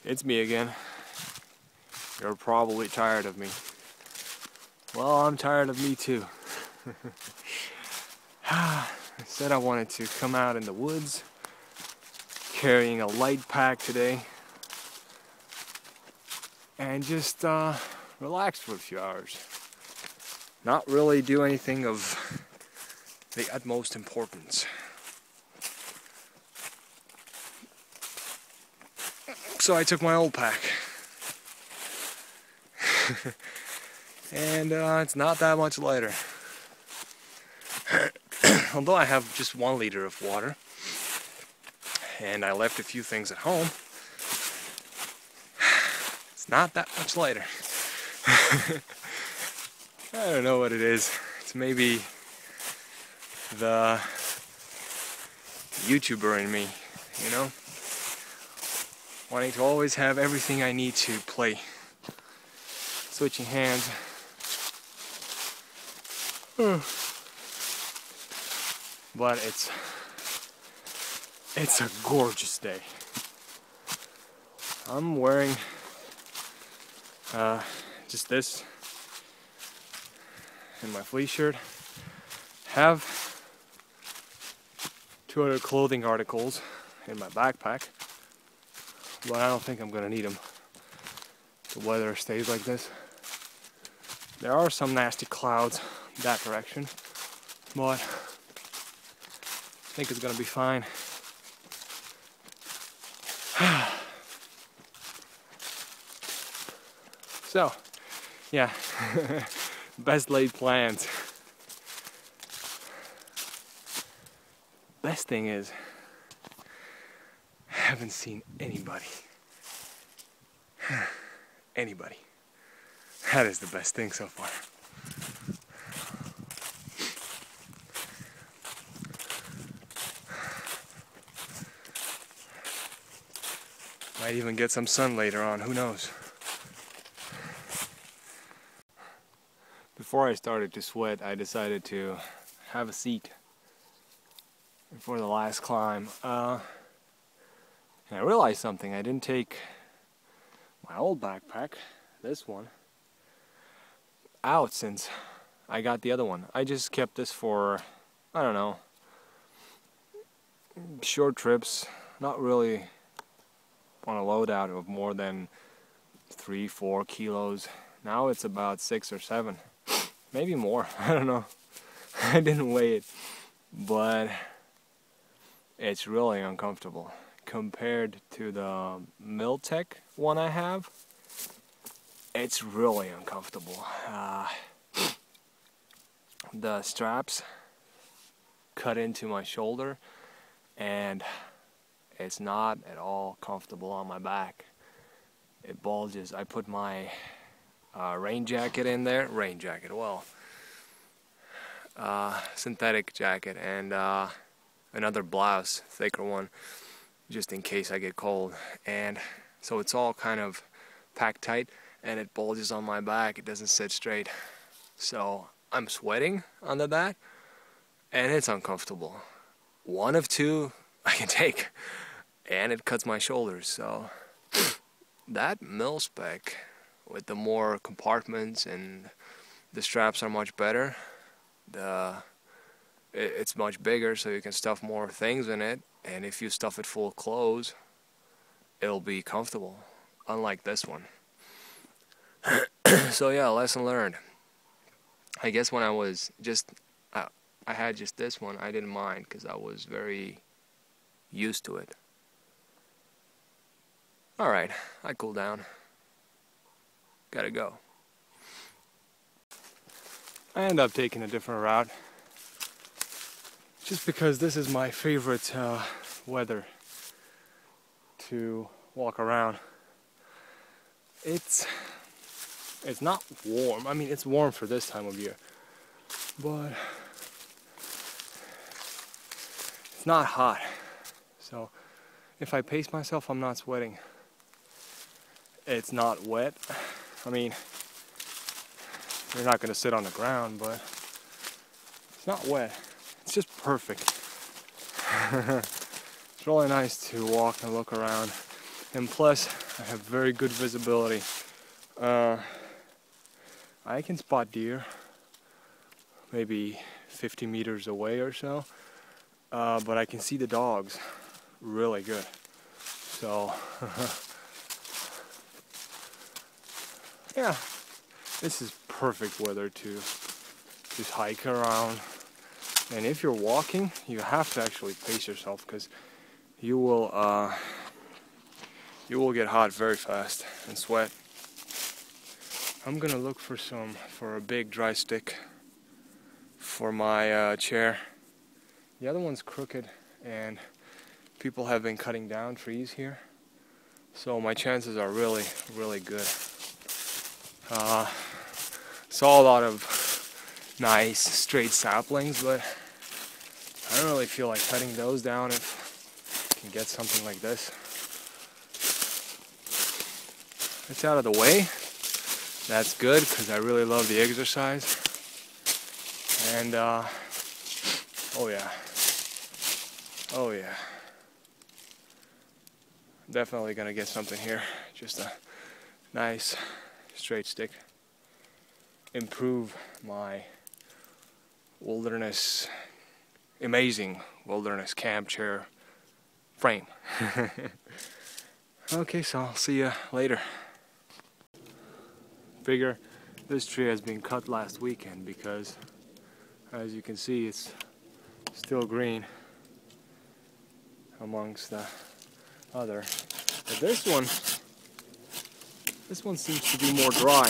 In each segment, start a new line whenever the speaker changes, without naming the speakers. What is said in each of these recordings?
It's me again. You're probably tired of me. Well, I'm tired of me too. I said I wanted to come out in the woods, carrying a light pack today, and just relax for a few hours. Not really do anything of the utmost importance. So I took my old pack. And it's not that much lighter. Although I have just 1 liter of water, and I left a few things at home, it's not that much lighter. I don't know what it is. It's maybe the YouTuber in me, you know? Wanting to always have everything I need to play. Switching hands. But it's a gorgeous day. I'm wearing just this and my fleece shirt. Have 2 other clothing articles in my backpack, but I don't think I'm gonna need them. The weather stays like this. There are some nasty clouds that direction, but I think it's gonna be fine. So, yeah, best laid plans. Best thing is, I haven't seen anybody. Anybody. That is the best thing so far. Might even get some sun later on, who knows? Before I started to sweat, I decided to have a seat before the last climb. And I realized something. I didn't take my old backpack, this one, out since I got the other one. I just kept this for, I don't know, short trips, not really on a loadout of more than 3-4 kilos. Now it's about 6 or 7, maybe more, I don't know. I didn't weigh it, but it's really uncomfortable. Compared to the Miltech one I have, it's really uncomfortable. The straps cut into my shoulder, and it's not at all comfortable on my back. It bulges. I put my rain jacket in there. Rain jacket, well, synthetic jacket, and another blouse, thicker one, just in case I get cold. And so it's all kind of packed tight, and it bulges on my back. It doesn't sit straight. So I'm sweating under that, and it's uncomfortable. One of 2 I can take, and it cuts my shoulders. So that mil-spec with the more compartments and the straps are much better. It's much bigger, so you can stuff more things in it, and if you stuff it full of clothes, it'll be comfortable, unlike this one. So yeah, lesson learned. I guess when I was I had just this one, I didn't mind because I was very used to it. Alright, I cooled down. Gotta go. I ended up taking a different route, just because this is my favorite weather to walk around. It's not warm. I mean, it's warm for this time of year, but it's not hot. So if I pace myself, I'm not sweating. It's not wet. I mean, you're not going to sit on the ground, but it's not wet. It's just perfect. It's really nice to walk and look around. and plus I have very good visibility. I can spot deer maybe 50 meters away or so, but I can see the dogs really good. So yeah, this is perfect weather to just hike around. And if you're walking, you have to actually pace yourself, because you will get hot very fast and sweat. I'm gonna look for a big dry stick for my chair. The other one's crooked, and people have been cutting down trees here, so my chances are really, really good. Saw a lot of nice straight saplings, but I don't really feel like cutting those down if I can get something like this. It's out of the way. That's good, because I really love the exercise. And oh yeah, definitely gonna get something here. Just a nice straight stick. Improve my wilderness, amazing wilderness camp chair frame. Okay, so I'll see you later. Figure this tree has been cut last weekend because, as you can see, it's still green amongst the other. But this one seems to be more dry.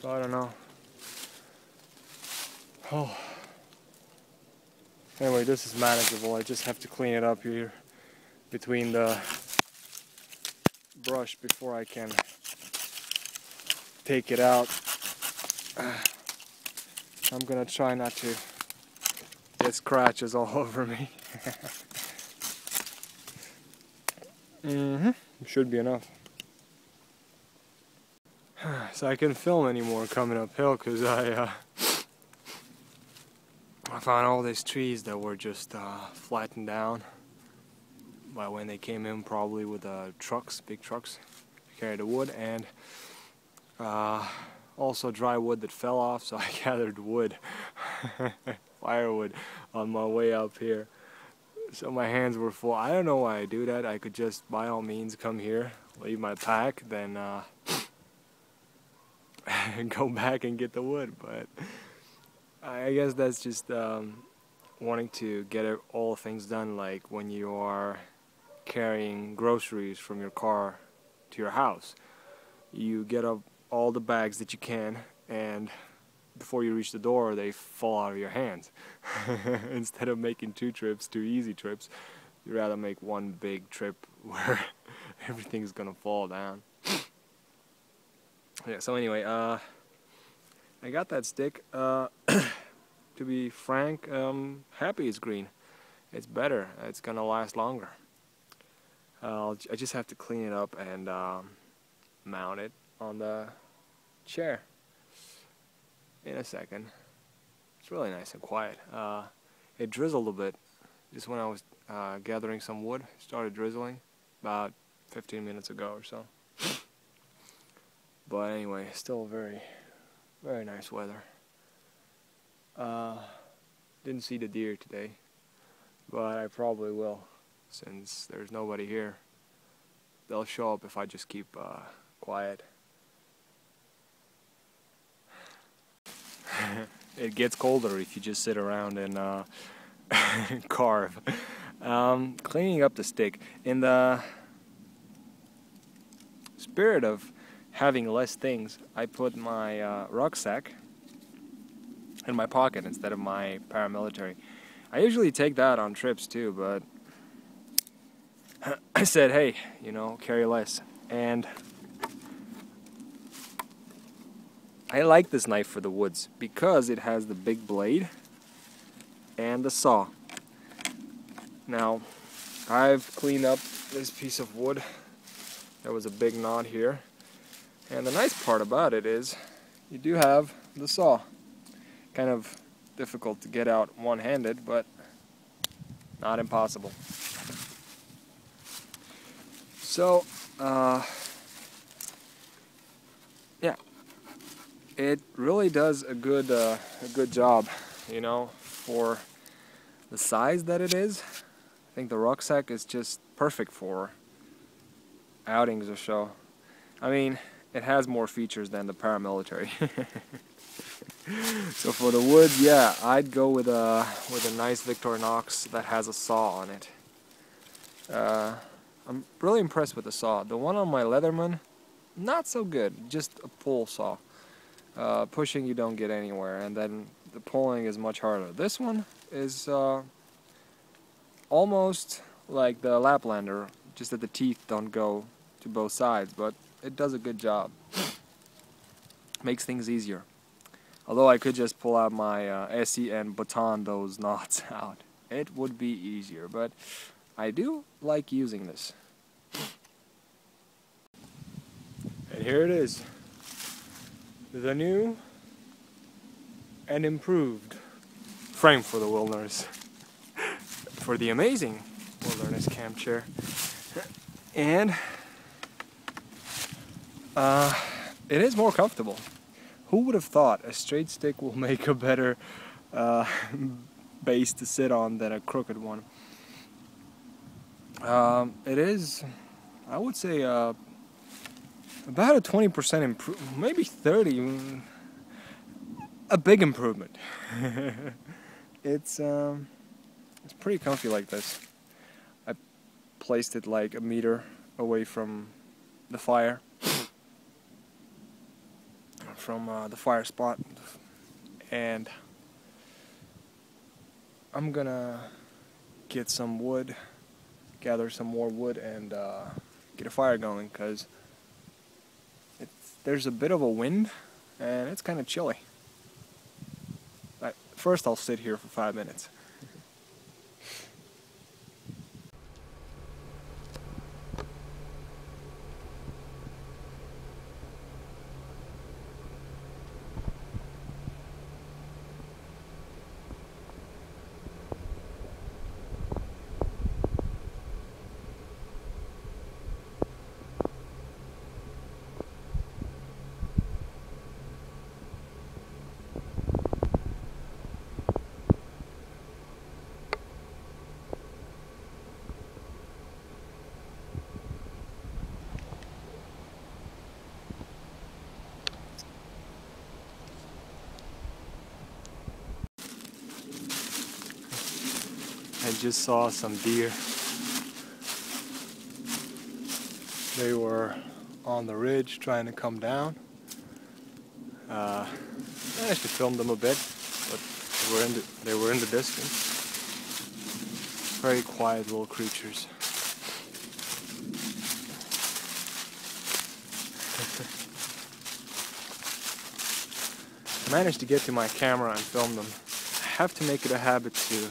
So I don't know. Oh. Anyway, this is manageable. I just have to clean it up here between the brush before I can take it out. I'm gonna try not to get scratches all over me. Should be enough. So I couldn't film anymore coming uphill because I found all these trees that were just flattened down by when they came in, probably with trucks, big trucks, to carry the wood, and also dry wood that fell off, so I gathered wood, firewood, on my way up here. So my hands were full. I don't know why I do that. I could just, by all means, come here, leave my pack, then go back and get the wood. But I guess that's just wanting to get all things done, like when you are carrying groceries from your car to your house. You get up all the bags that you can, and before you reach the door they fall out of your hands. Instead of making two easy trips, you'd rather make one big trip where everything's gonna fall down. Yeah, so anyway, I got that stick. To be frank, happy it's green. It's better. It's gonna last longer. I just have to clean it up and mount it on the chair in a second. It's really nice and quiet. It drizzled a bit just when I was gathering some wood. It started drizzling about 15 minutes ago or so. But anyway, still very, very nice weather. Didn't see the deer today, but I probably will, since there's nobody here. They'll show up if I just keep quiet. It gets colder if you just sit around and carve. Cleaning up the stick. In the spirit of having less things, I put my rucksack in my pocket instead of my paramilitary. I usually take that on trips too, but I said, hey, you know, carry less. And I like this knife for the woods because it has the big blade and the saw. Now, I've cleaned up this piece of wood. There was a big knot here. And the nice part about it is you do have the saw. Kind of difficult to get out one-handed, but not impossible. So, yeah, it really does a good job, you know, for the size that it is. I think the rucksack is just perfect for outings or so. I mean, it has more features than the paramilitary. So for the wood, yeah, I'd go with a nice Victorinox that has a saw on it. I'm really impressed with the saw. The one on my Leatherman, not so good. Just a pull saw. Pushing you don't get anywhere, and then the pulling is much harder. This one is almost like the Laplander, just that the teeth don't go to both sides, but it does a good job. Makes things easier. Although I could just pull out my SE and baton those knots out. It would be easier, but I do like using this. And here it is. The new and improved frame for the Wilderness. For the amazing Wilderness camp chair. And it is more comfortable. Who would have thought a straight stick will make a better base to sit on than a crooked one? It is, I would say, about a 20% improvement, maybe 30%, a big improvement. It's pretty comfy like this. I placed it like a meter away from the fire. From the fire spot, and I'm gonna get some wood, gather some more wood, and get a fire going, because there's a bit of a wind and it's kind of chilly. First I'll sit here for 5 minutes. I just saw some deer. They were on the ridge trying to come down. Managed to film them a bit, but they were in the distance. Very quiet little creatures. I managed to get to my camera and film them. I have to make it a habit to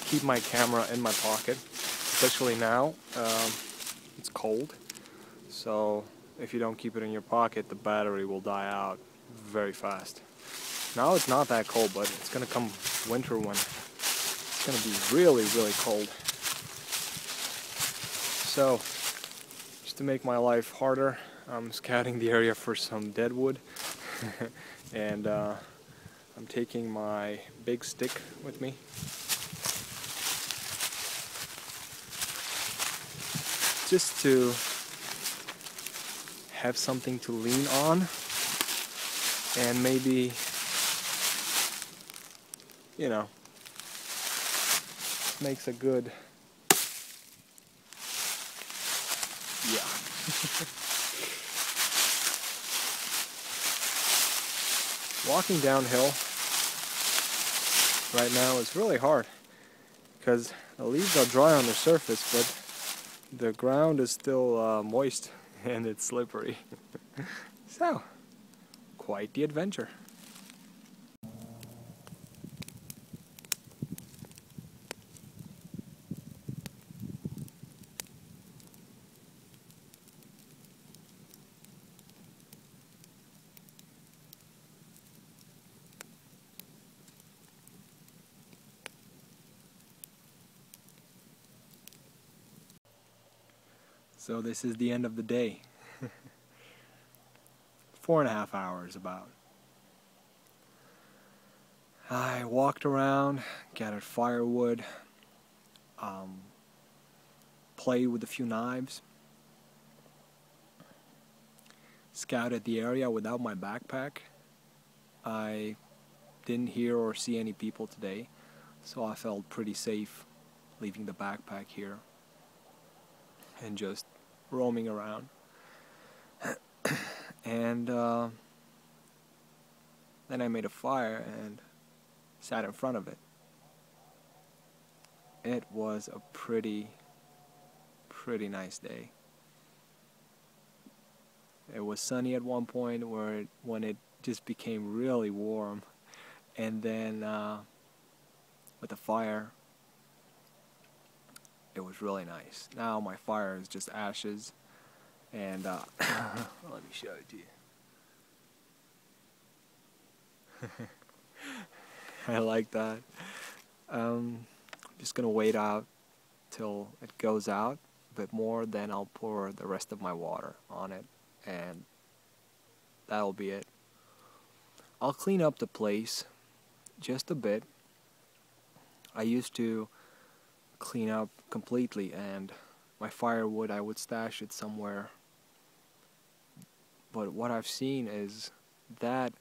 keep my camera in my pocket, especially now. It's cold, so if you don't keep it in your pocket, the battery will die out very fast. Now it's not that cold, but it's gonna come winter when it's gonna be really, really cold. So, just to make my life harder, I'm scouting the area for some dead wood. And I'm taking my big stick with me. Just to have something to lean on, and maybe, you know, makes a good, yeah. Walking downhill right now is really hard because the leaves are dry on the surface, but the ground is still moist and it's slippery. So, quite the adventure. So this is the end of the day. 4.5 hours about. I walked around, gathered firewood, played with a few knives, scouted the area without my backpack. I didn't hear or see any people today, so I felt pretty safe leaving the backpack here and just roaming around. And then I made a fire and sat in front of it. It was a pretty nice day. It was sunny at one point when it just became really warm, and then with the fire it was really nice. Now my fire is just ashes, and let me show it to you. I like that. I'm just gonna wait out till it goes out a bit more, then I'll pour the rest of my water on it, and that'll be it. I'll clean up the place just a bit. I used to clean up completely, and my firewood, I would stash it somewhere. But what I've seen is that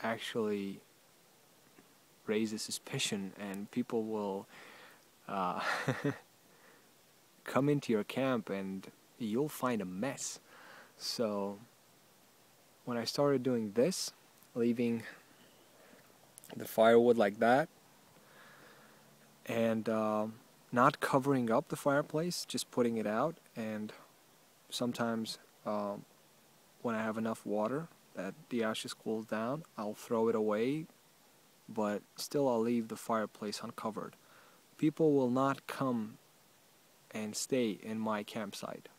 actually raises suspicion, and people will come into your camp and you'll find a mess. So when I started doing this, leaving the firewood like that, and not covering up the fireplace, just putting it out, and sometimes when I have enough water that the ashes cools down, I'll throw it away, but still I'll leave the fireplace uncovered. People will not come and stay in my campsite.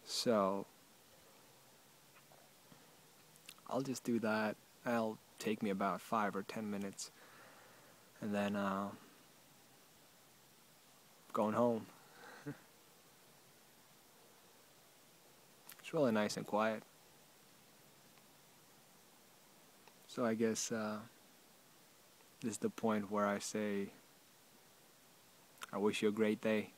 So I'll just do that. It'll take me about 5 or 10 minutes, and then going home. It's really nice and quiet. So I guess this is the point where I say, I wish you a great day.